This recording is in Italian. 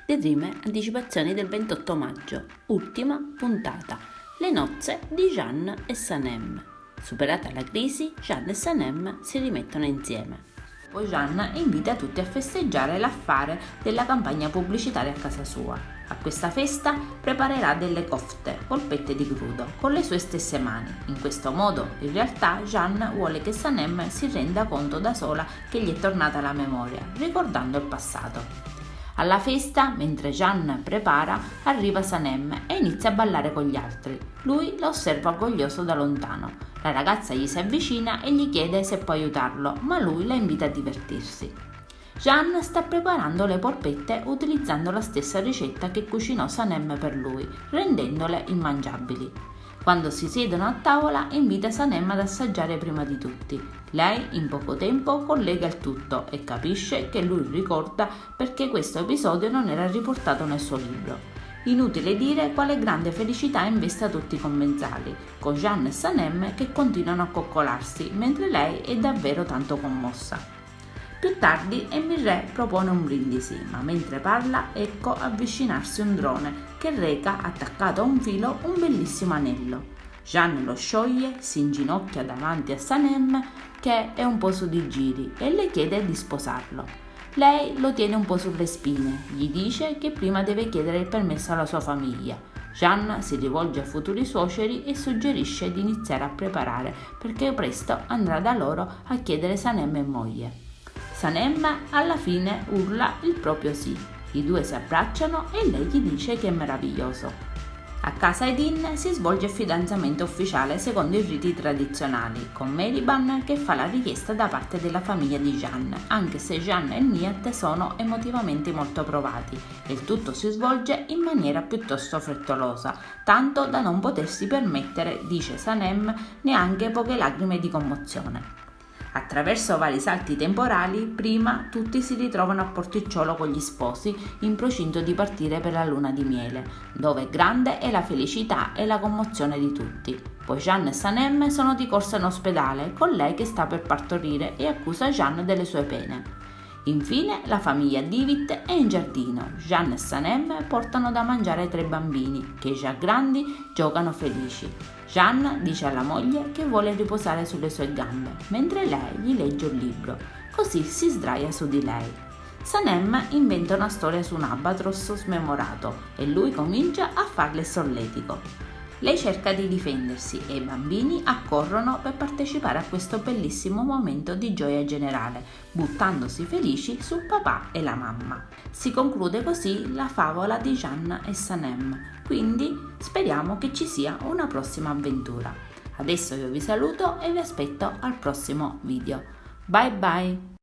The Dream, anticipazioni del 28 maggio, ultima puntata. Le nozze di Jeanne e Sanem. Superata la crisi, Jeanne e Sanem si rimettono insieme. Poi Jeanne invita tutti a festeggiare l'affare della campagna pubblicitaria a casa sua. A questa festa preparerà delle kofte, polpette di crudo, con le sue stesse mani. In questo modo, in realtà, Jeanne vuole che Sanem si renda conto da sola che gli è tornata la memoria, ricordando il passato. Alla festa, mentre Jeanne prepara, arriva Sanem e inizia a ballare con gli altri. Lui la osserva orgoglioso da lontano. La ragazza gli si avvicina e gli chiede se può aiutarlo, ma lui la invita a divertirsi. Jeanne sta preparando le polpette utilizzando la stessa ricetta che cucinò Sanem per lui, rendendole immangiabili. Quando si siedono a tavola, invita Sanem ad assaggiare prima di tutti. Lei, in poco tempo, collega il tutto e capisce che lui ricorda perché questo episodio non era riportato nel suo libro. Inutile dire quale grande felicità investa tutti i commensali, con Jeanne e Sanem che continuano a coccolarsi, mentre lei è davvero tanto commossa. Più tardi Emirè propone un brindisi, ma mentre parla ecco avvicinarsi un drone che reca attaccato a un filo un bellissimo anello. Jeanne lo scioglie, si inginocchia davanti a Sanem che è un po' su di giri e le chiede di sposarlo. Lei lo tiene un po' sulle spine, gli dice che prima deve chiedere il permesso alla sua famiglia. Jeanne si rivolge a futuri suoceri e suggerisce di iniziare a preparare perché presto andrà da loro a chiedere Sanem in moglie. Sanem alla fine urla il proprio sì. I due si abbracciano e lei gli dice che è meraviglioso. A casa Edin si svolge il fidanzamento ufficiale secondo i riti tradizionali, con Meriban che fa la richiesta da parte della famiglia di Jeanne, anche se Jeanne e Nihat sono emotivamente molto provati. Il tutto si svolge in maniera piuttosto frettolosa, tanto da non potersi permettere, dice Sanem, neanche poche lacrime di commozione. Attraverso vari salti temporali, prima tutti si ritrovano a Porticciolo con gli sposi in procinto di partire per la luna di miele, dove grande è la felicità e la commozione di tutti. Poi Jeanne e Sanem sono di corsa in ospedale con lei che sta per partorire e accusa Jeanne delle sue pene. Infine la famiglia Divit è in giardino. Jeanne e Sanem portano da mangiare ai 3 bambini che già grandi giocano felici. Jeanne dice alla moglie che vuole riposare sulle sue gambe, mentre lei gli legge un libro, così si sdraia su di lei. Sanem inventa una storia su un albatros smemorato e lui comincia a farle il solletico. Lei cerca di difendersi e i bambini accorrono per partecipare a questo bellissimo momento di gioia generale, buttandosi felici sul papà e la mamma. Si conclude così la favola di Jeanne e Sanem, quindi speriamo che ci sia una prossima avventura. Adesso io vi saluto e vi aspetto al prossimo video. Bye bye!